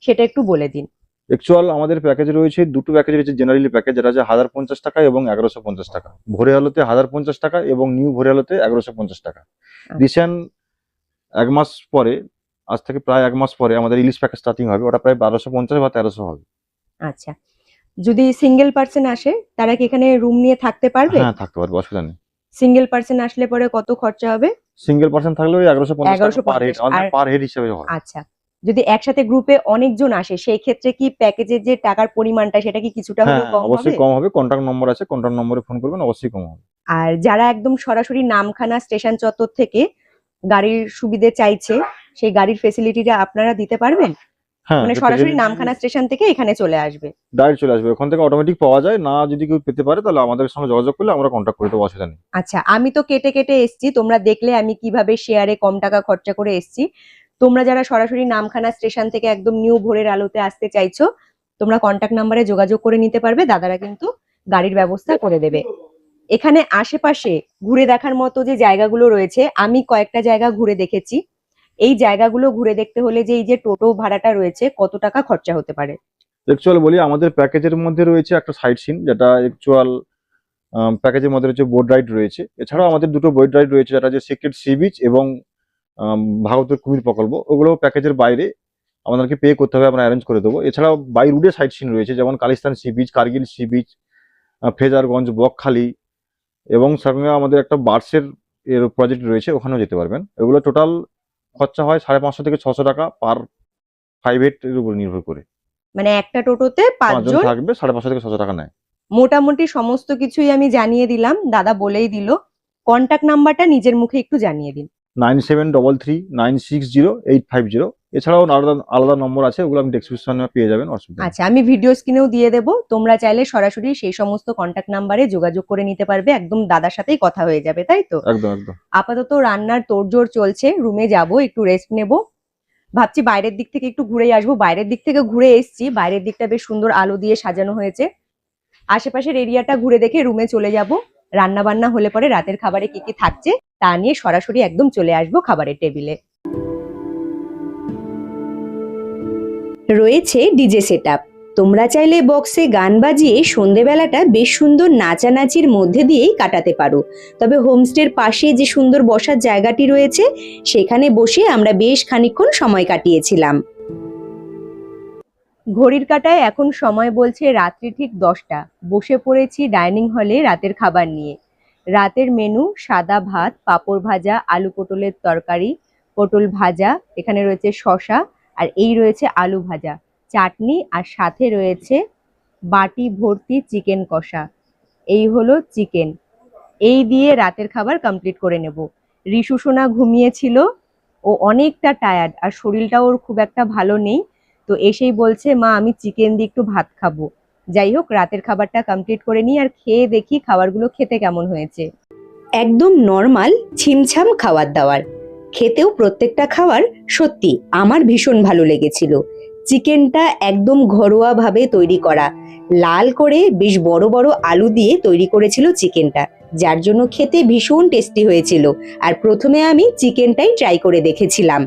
সেটা একটু বলে দিন। অ্যাকচুয়াল আমাদের প্যাকেজ রয়েছে, দুটো প্যাকেজ রয়েছে। জেনারেলি প্যাকেজ যেটা আছে 1050 টাকা এবং 1150 টাকা। ভোরে আলোতে 1050 টাকা এবং নিউ ভোরে আলোতে 1150 টাকা। রিসেন্ট এক মাস পরে, আজ থেকে প্রায় এক মাস পরে আমাদের ইলিশ প্যাকেজ স্টার্টিং হবে, ওটা প্রায় 1250 বা 1300 হবে। আচ্ছা, যদি সিঙ্গেল পার্সন আসে তারা কি এখানে রুম নিয়ে থাকতে পারবে? হ্যাঁ, থাকতে পারবে, অসুবিধা নেই। সিঙ্গেল পার্সন আসলে পরে কত খরচা হবে? সিঙ্গেল পার্সন থাকলে ওই 1150 টাকা পার হেড, 1150 আর পার হেড হিসেবে হয়। আচ্ছা, যদি একসাথে গ্রুপে অনেকজন আসে সেই ক্ষেত্রে কি প্যাকেজের যে টাকার পরিমাণটা সেটা কি কিছুটা হ্যাঁ, হলেও কম হবে? অবশ্যই কম হবে। কন্ট্যাক্ট নম্বর আছে, কন্ট্যাক্ট নম্বরে ফোন করবেন, অবশ্যই কম হবে। আর যারা একদম সরাসরি নামখানা স্টেশন চত্বর থেকে গাড়ির সুবিধে চাইছে সেই গাড়ির ফেসিলিটিটা আপনারা দিতে পারবেন? হ্যাঁ, মানে সরাসরি নামখানা স্টেশন থেকে এখানে চলে আসবে? ডাইরেক্ট চলে আসবে, ওখান থেকে অটোমেটিক পাওয়া যায়। না যদি কেউ পেতে পারে তাহলে আমাদের সঙ্গে যোগাযোগ করলে আমরা কন্ট্যাক্ট করে দেবো, অসুবিধা নেই। আচ্ছা, আমি তো কেটে কেটে এসছি, তোমরা দেখলে আমি কিভাবে শেয়ারে কম টাকা খরচা করে এসছি। তোমরা যারা সরাসরি নামখানা স্টেশন থেকে একদম নিউ ভোরের আলোতে আসতে চাইছো তোমরা কন্ট্যাক্ট নাম্বারে যোগাযোগ করে নিতে পারবে, দাদারা কিন্তু গাড়ির ব্যবস্থা করে দেবে। এখানে আশেপাশে ঘুরে দেখার মতো যে জায়গাগুলো রয়েছে আমি কয়েকটা জায়গা ঘুরে দেখেছি। এই জায়গাগুলো ঘুরে দেখতে হলে যে এই যে টোটো ভাড়াটা রয়েছে কত টাকা খরচা হতে পারে? অ্যাকচুয়াল বলি, আমাদের প্যাকেজের মধ্যে রয়েছে একটা সাইট সিন, যেটা অ্যাকচুয়াল প্যাকেজের মধ্যে রয়েছে বোট রাইড রয়েছে। এছাড়াও আমাদের দুটো বোট রাইড রয়েছে, যেটা যে সিক্রেট সি বিচ এবং ভাগবতের কুমির প্রকল্প। ওগুলো প্যাকেজের বাইরে আমাদেরকে পে করতে হবে, আমরা অ্যারেঞ্জ করে দেবো। এছাড়াও বাই রুটে সাইট সিন রয়েছে, যেমন Kalistan sea beach, Kargil sea beach, Fraserganj, Bakkhali, এবং সঙ্গে আমাদের একটা বার্সের এর প্রজেক্ট রয়েছে, ওখানেও যেতে পারবেন। এগুলো টোটাল খরচা হয় 550 থেকে 600 টাকা পার 5 হেড এর উপর নির্ভর করে। মানে একটা টোটোতে 5 পাঁচজন জন থাকবে, 550 থেকে 600 টাকা নেয়। মোটামুটি সমস্ত কিছুই আমি জানিয়ে দিলাম, দাদা বলেই দিল। কন্টাক্ট নাম্বারটা নিজের মুখে একটু জানিয়ে দিন। 9733960850। এছাড়াও আলাদা আলাদা নম্বর আছে, ওগুলো আমি ডেসক্রিপশনে পেয়ে যাবেন, অসুবিধা নেই। আচ্ছা, আমি ভিডিও স্ক্রিনেও দিয়ে দেবো, তোমরা চাইলে সরাসরি সেই সমস্ত কন্টাক্ট নাম্বারে যোগাযোগ করে নিতে পারবে, একদম দাদার সাথেই কথা হয়ে যাবে, তাই তো? একদম একদম। আপাতত রান্নার তোড়জোড় চলছে, রুমে যাব একটু রেস্ট নেব। ভাবছি বাইরের দিক থেকে একটু ঘুরেই আসবো। বাইরের দিক থেকে ঘুরে এসছি, বাইরের দিকটা বেশ সুন্দর আলো দিয়ে সাজানো হয়েছে। আশেপাশের এরিয়াটা ঘুরে দেখে রুমে চলে যাব। রান্না বান্না হলে পরে রাতের খাবারে কি কি থাকছে তা নিয়ে সরাসরি একদম চলে আসবো খাবারের টেবিলে। রয়েছে ডিজে সেটআপ, তোমরা চাইলে বক্সে গান বাজিয়ে সন্ধেবেলাটা বেশ সুন্দর নাচানাচির মধ্যে দিয়েই কাটাতে পারো। তবে হোমস্টের পাশে যে সুন্দর বসার জায়গাটি রয়েছে সেখানে বসে আমরা বেশ খানিকক্ষণ সময় কাটিয়েছিলাম। ঘড়ির কাঁটায় এখন সময় বলছে রাত্রি ঠিক 10টা। বসে পড়েছি ডাইনিং হলে রাতের খাবার নিয়ে। রাতের মেনু সাদা ভাত, পাঁপড় ভাজা, আলু পটলের তরকারি, পটল ভাজা, এখানে রয়েছে শসা, আর এই রয়েছে আলু ভাজা, চাটনি, আর সাথে রয়েছে বাটি ভর্তি চিকেন কষা। এই হলো চিকেন। এই দিয়ে রাতের খাবার কমপ্লিট করে নেব। রিশু সোনা ঘুমিয়েছিল, ও অনেকটা টায়ার্ড আর শরীরটাও ওর খুব একটা ভালো নেই, তো এসেই বলছে মা আমি চিকেন দিয়ে একটু ভাত খাবো। যাই হোক, রাতের খাবারটা কমপ্লিট করে নিই আর খেয়ে দেখি খাবারগুলো খেতে কেমন হয়েছে। একদম নর্মাল ছিমছাম খাবার দাবার। খেতেও প্রত্যেকটা খাবার সত্যি আমার ভীষণ ভালো লেগেছিল। চিকেনটা একদম ঘরোয়া ভাবে তৈরি করা, লাল করে বেশ বড় বড় আলু দিয়ে তৈরি করেছিল চিকেনটা, যার জন্য খেতে ভীষণ টেস্টি হয়েছিল। আর প্রথমে আমি চিকেনটাই ট্রাই করে দেখেছিলাম।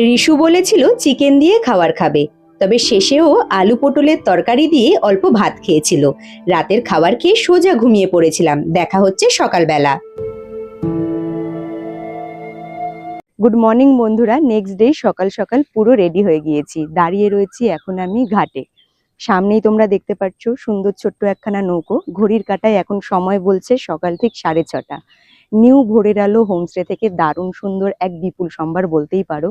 রিশু বলেছিল চিকেন দিয়ে খাবার খাবে, তবে শেষেও আলু পটলের তরকারি দিয়ে অল্প ভাত খেয়েছিল। রাতের খাবার খেয়ে সোজা ঘুমিয়ে পড়েছিলাম। দেখা হচ্ছে সকালবেলা। গুড মর্নিং বন্ধুরা, নেক্সট ডে সকাল সকাল পুরো রেডি হয়ে গিয়েছি। দাঁড়িয়ে রয়েছি এখন আমি ঘাটে। সামনেই তোমরা দেখতে পাচ্ছ সুন্দর ছোট্ট একখানা নৌকো। ঘড়ির কাঁটায় এখন সময় বলছে সকাল ঠিক 6:30। নিউ ভোরের আলো হোমস্টে থেকে দারুণ সুন্দর এক বিপুল সম্ভার বলতেই পারো।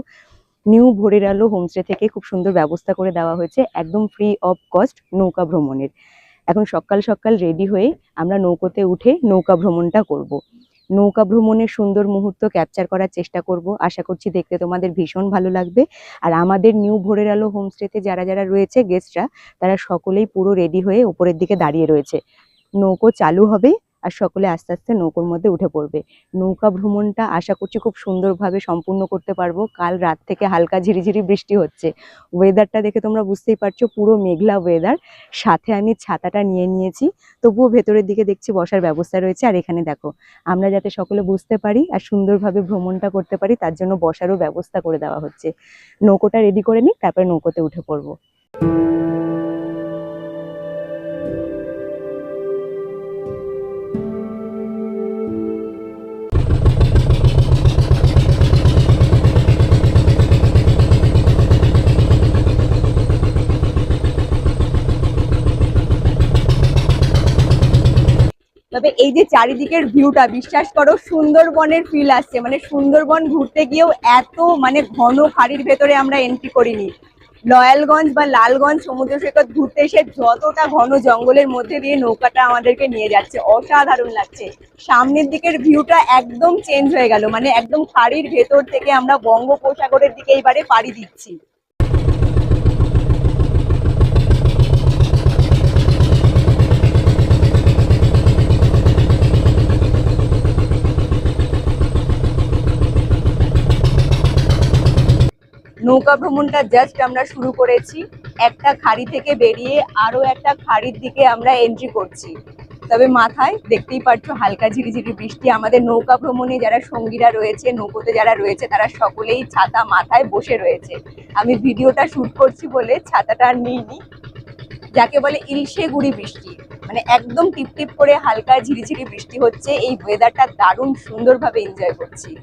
নিউ ভোরের আলো হোমস্টে থেকে খুব সুন্দর ব্যবস্থা করে দেওয়া হয়েছে, একদম ফ্রি অফ কস্ট নৌকা ভ্রমণের। এখন সকাল সকাল রেডি হয়ে আমরা নৌকোতে উঠে নৌকা ভ্রমণটা করব। নৌকা ভ্রমণের সুন্দর মুহূর্ত ক্যাপচার করার চেষ্টা করব। আশা করছি দেখতে তোমাদের ভীষণ ভালো লাগবে। আর আমাদের নিউ ভোরের আলো হোমস্টেতে যারা যারা রয়েছে গেস্টরা, তারা সকলেই পুরো রেডি হয়ে উপরের দিকে দাঁড়িয়ে রয়েছে। নৌকো চালু হবে আর সকলে আস্তে আস্তে নৌকোর মধ্যে উঠে পড়বে। নৌকা ভ্রমণটা আশা করছি খুব সুন্দরভাবে সম্পূর্ণ করতে পারবো। কাল রাত থেকে হালকা ঝিরিঝিরি বৃষ্টি হচ্ছে। ওয়েদারটা দেখে তোমরা বুঝতেই পারছো, পুরো মেঘলা ওয়েদার। সাথে আমি ছাতাটা নিয়ে নিয়েছি, তবুও ভেতরের দিকে দেখছি বসার ব্যবস্থা রয়েছে। আর এখানে দেখো, আমরা যাতে সকলে বুঝতে পারি আর সুন্দরভাবে ভ্রমণটা করতে পারি, তার জন্য বসারও ব্যবস্থা করে দেওয়া হচ্ছে। নৌকোটা রেডি করে নিই, তারপরে নৌকোতে উঠে পড়বো। তবে এই যে চারিদিকের ভিউটা, বিশ্বাস করো সুন্দরবনের ফিল আসছে। মানে সুন্দরবন ঘুরতে গিয়েও এত ঘন খাড়ির ভেতরে আমরা এন্ট্রি করিনি। লয়ালগঞ্জ বা লালগঞ্জ সমুদ্র সৈকত ঘুরতে এসে যতটা ঘন জঙ্গলের মধ্যে দিয়ে নৌকাটা আমাদেরকে নিয়ে যাচ্ছে, অসাধারণ লাগছে। সামনের দিকের ভিউটা একদম চেঞ্জ হয়ে গেল, একদম খাড়ির ভেতর থেকে আমরা বঙ্গোপসাগরের দিকে এবারে পাড়ি দিচ্ছি। নৌকা ভ্রমণটা জাস্ট আমরা শুরু করেছি। একটা খাড়ি থেকে বেরিয়ে আরো একটা খাড়ির দিকে আমরা এন্ট্রি করছি। তবে মাথায় দেখতেই পাচ্ছো হালকা ঝিরিঝিরি বৃষ্টি। আমাদের নৌকা ভ্রমণে যারা সঙ্গীরা রয়েছে, নৌকোতে যারা রয়েছে, তারা সকলেই ছাতা মাথায় বসে রয়েছে। আমি ভিডিওটা শুট করছি বলে ছাতাটা আর নিইনি। যাকে বলে ইলশে গুড়ি বৃষ্টি, একদম টিপ টিপ করে হালকা ঝিরিঝিরি বৃষ্টি হচ্ছে। এই ওয়েদারটা দারুণ সুন্দরভাবে এনজয় করছি।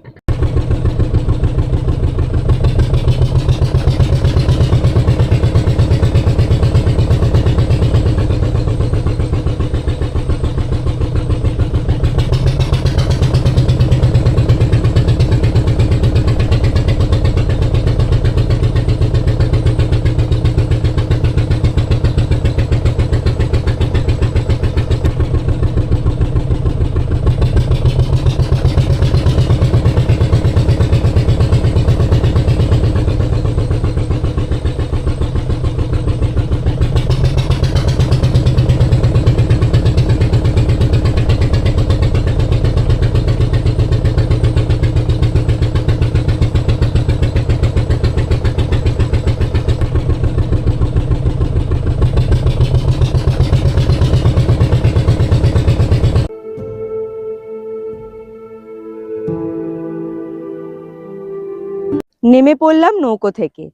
নেমে পড়লাম নৌকো থেকে।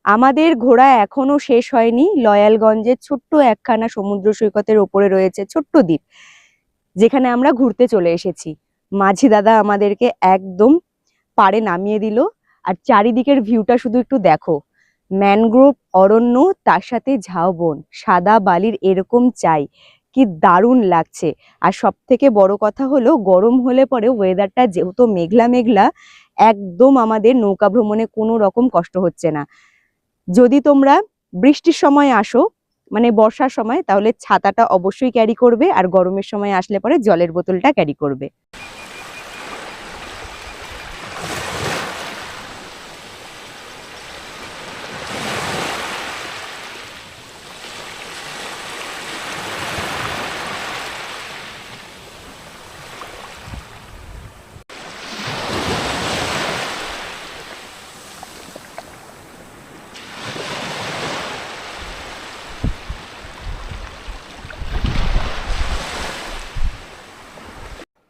আমাদের ঘোরা এখনো শেষ হয়নি। লয়ালগঞ্জের ছোট্ট একখানা সমুদ্র সৈকতের ওপরে রয়েছে ছোট্ট দ্বীপ, যেখানে আমরা ঘুরতে চলে এসেছি। মাঝি দাদা আমাদেরকে একদম পাড়ে নামিয়ে দিল। আর চারিদিকের ভিউটা শুধু একটু দেখো, ম্যানগ্রোভ অরণ্য, তার সাথে ঝাউবন, সাদা বালির এরকম চাই, কি দারুণ লাগছে। আর সব থেকে বড় কথা হলো, গরম হলে পরে ওয়েদারটা যেহেতু মেঘলা মেঘলা, একদম আমাদের নৌকা ভ্রমণে কোনো রকম কষ্ট হচ্ছে না। যদি তোমরা বৃষ্টির সময় আসো, বর্ষার সময়, তাহলে ছাতাটা অবশ্যই ক্যারি করবে। আর গরমের সময় আসলে পরে জলের বোতলটা ক্যারি করবে।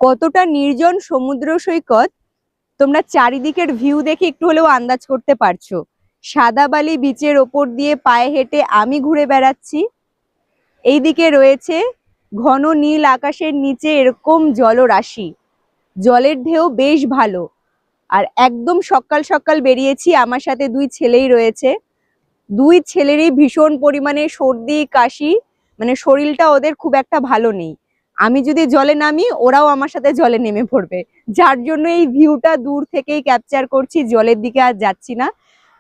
কতটা নির্জন সমুদ্র সৈকত তোমরা চারিদিকের ভিউ দেখে একটু হলেও আন্দাজ করতে পারছো। সাদা বালি বিচের ওপর দিয়ে পায়ে হেঁটে আমি ঘুরে বেড়াচ্ছি। এইদিকে রয়েছে ঘন নীল আকাশের নিচে এরকম জলরাশি, জলের ঢেউ বেশ ভালো। আর একদম সকাল সকাল বেরিয়েছি, আমার সাথে দুই ছেলেই রয়েছে। দুই ছেলেরই ভীষণ পরিমাণে সর্দি কাশি, মানে শরীরটা ওদের খুব একটা ভালো নেই। আমি যদি জলে নামি ওরাও আমার সাথে জলে নেমে পড়বে, যার জন্য এই ভিউটা দূর থেকেই ক্যাপচার করছি, জলের দিকে আর যাচ্ছি না।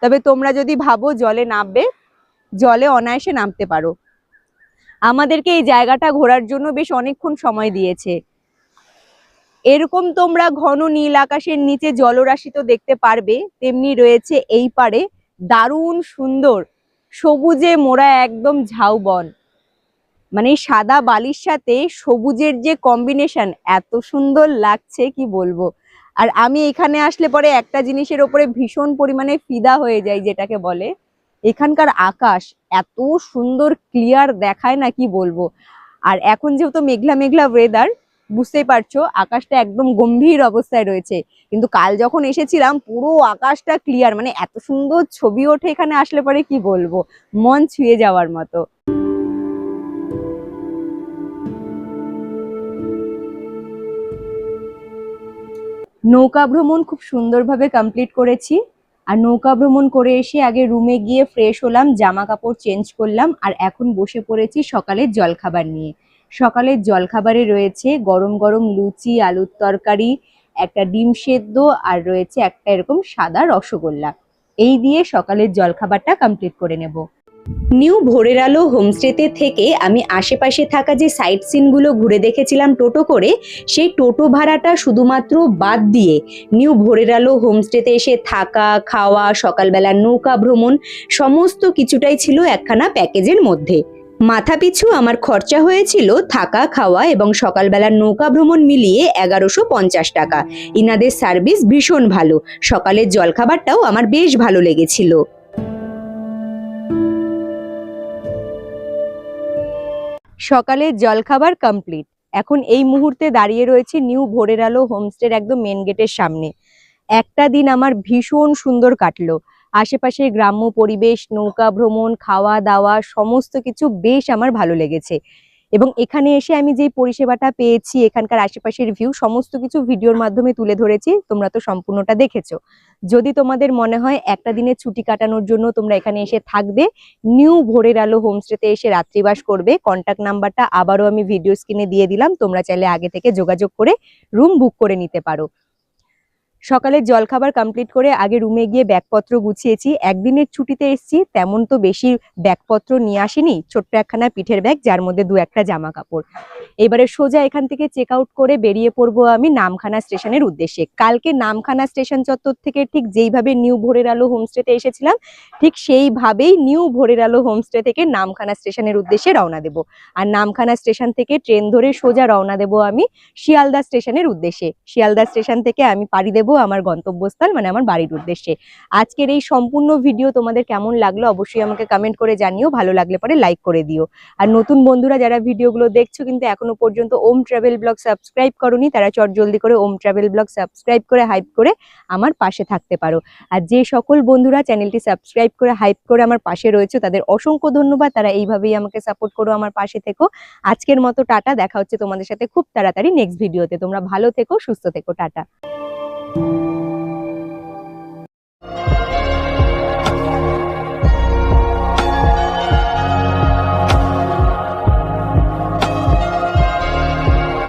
তবে তোমরা যদি ভাবো জলে নামবে, জলে অনায়াসে নামতে পারো। আমাদেরকে এই জায়গাটা ঘোরার জন্য বেশ অনেকক্ষণ সময় দিয়েছে। এরকম তোমরা ঘন নীল আকাশের নিচে জলরাশি তো দেখতে পারবে, তেমনি রয়েছে এই পারে দারুণ সুন্দর সবুজে মোড়া একদম ঝাউবন। মানে সাদা বালির সাথে সবুজের যে কম্বিনেশন এত সুন্দর লাগছে কি বলবো। আর আমি এখানে আসলে পরে একটা জিনিসের ওপরে ভীষণ পরিমাণে ফিদা হয়ে যাই, যেটাকে বলে এখানকার আকাশ এত সুন্দর ক্লিয়ার দেখায় না কি বলবো। আর এখন যেহেতু মেঘলা মেঘলা ওয়েদার, বুঝতেই পারছো আকাশটা একদম গম্ভীর অবস্থায় রয়েছে। কিন্তু কাল যখন এসেছিলাম পুরো আকাশটা ক্লিয়ার, মানে এত সুন্দর ছবি ওঠে এখানে আসলে পরে কি বলবো, মন ছুঁয়ে যাওয়ার মতো। নৌকা ভ্রমণ খুব সুন্দরভাবে কমপ্লিট করেছি। আর নৌকা ভ্রমণ করে এসে আগে রুমে গিয়ে ফ্রেশ হলাম, জামা কাপড় চেঞ্জ করলাম, আর এখন বসে পড়েছি সকালের জলখাবার নিয়ে। সকালের জলখাবারে রয়েছে গরম গরম লুচি, আলুর তরকারি, একটা ডিম সেদ্ধ, আর রয়েছে একটা এরকম সাদা রসগোল্লা। এই দিয়ে সকালের জলখাবারটা কমপ্লিট করে নেব। নিউ ভোরের আলো হোমস্টেতে থেকে আমি আশেপাশে থাকা যে সাইট সিনগুলো ঘুরে দেখেছিলাম টোটো করে, সেই টোটো ভাড়াটা শুধুমাত্র বাদ দিয়ে নিউ ভোরের আলো হোমস্টেতে এসে থাকা, খাওয়া, সকালবেলা নৌকা ভ্রমণ সমস্ত কিছুটাই ছিল একখানা প্যাকেজের মধ্যে। মাথাপিছু আমার খরচা হয়েছিল থাকা, খাওয়া এবং সকালবেলার নৌকা ভ্রমণ মিলিয়ে 1150 টাকা। ইনাদের সার্ভিস ভীষণ ভালো, সকালের জলখাবারটাও আমার বেশ ভালো লেগেছিল। সকালে জলখাবার কমপ্লিট। এখন এই মুহূর্তে দাঁড়িয়ে রয়েছে নিউ ভোরের আলো হোমস্টের একদম মেন গেটের সামনে। একটা দিন আমার ভীষণ সুন্দর কাটলো। আশেপাশের গ্রাম্য পরিবেশ, নৌকা ভ্রমণ, খাওয়া দাওয়া সমস্ত কিছু বেশ আমার ভালো লেগেছে। এবং এখানে এসে আমি যে পরিষেবাটা পেয়েছি, এখানকার আশেপাশের ভিউ সমস্ত কিছু ভিডিওর মাধ্যমে তুলে ধরেছি, তোমরা তো সম্পূর্ণটা দেখেছো। যদি তোমাদের মনে হয় একটা দিনের ছুটি কাটানোর জন্য তোমরা এখানে এসে থাকবে, নিউ ভোরের আলো হোমস্টেতে এসে রাত্রিবাস করবে, কন্ট্যাক্ট নাম্বারটা আবারও আমি ভিডিও স্ক্রিনে দিয়ে দিলাম, তোমরা চাইলে আগে থেকে যোগাযোগ করে রুম বুক করে নিতে পারো। সকালের জলখাবার কমপ্লিট করে আগে রুমে গিয়ে ব্যাগপত্র গুছিয়েছি। একদিনের ছুটিতে এসেছি, তেমন তো বেশি ব্যাগপত্র নিয়ে আসিনি, ছোট্ট একখানা পিঠের ব্যাগ যার মধ্যে দু একটা জামা কাপড়। এবারে সোজা এখান থেকে চেক আউট করে বেরিয়ে পড়বো আমি নামখানা স্টেশনের উদ্দেশ্যে। কালকে নামখানা স্টেশন চত্বর থেকে ঠিক যেইভাবে নিউ ভোরের আলো হোমস্টেতে এসেছিলাম, ঠিক সেইভাবেই নিউ ভোরের আলো হোমস্টে থেকে নামখানা স্টেশনের উদ্দেশ্যে রওনা দেব। আর নামখানা স্টেশন থেকে ট্রেন ধরে সোজা রওনা দেব আমি শিয়ালদা স্টেশনের উদ্দেশ্যে। শিয়ালদা স্টেশন থেকে আমি পাড়ি দেব আমার গন্তব্যস্থল, মানে আমার বাড়ির উদ্দেশ্যে। আজকের এই সম্পূর্ণ ভিডিও তোমাদের কেমন লাগলো অবশ্যই আমাকে কমেন্ট করে জানিও, ভালো লাগলে পরে লাইক করে দিও। আর নতুন বন্ধুরা যারা ভিডিওগুলো দেখছো কিন্তু এখনো পর্যন্ত ওম ট্রাভেল ব্লগ সাবস্ক্রাইব করোনি, তারা চট জলদি করে ওম ট্রাভেল ব্লগ সাবস্ক্রাইব করে হাইপ করে আমার পাশে থাকতে পারো। আর যে সকল বন্ধুরা চ্যানেলটি সাবস্ক্রাইব করে হাইপ করে আমার পাশে রয়েছে তাদের অসংখ্য ধন্যবাদ, তারা এইভাবেই আমাকে সাপোর্ট করো, আমার পাশে থেকো। আজকের মতো টাটা, দেখা হচ্ছে তোমাদের সাথে খুব তাড়াতাড়ি নেক্সট ভিডিওতে। তোমরা ভালো থেকো, সুস্থ থেকো, টাটা।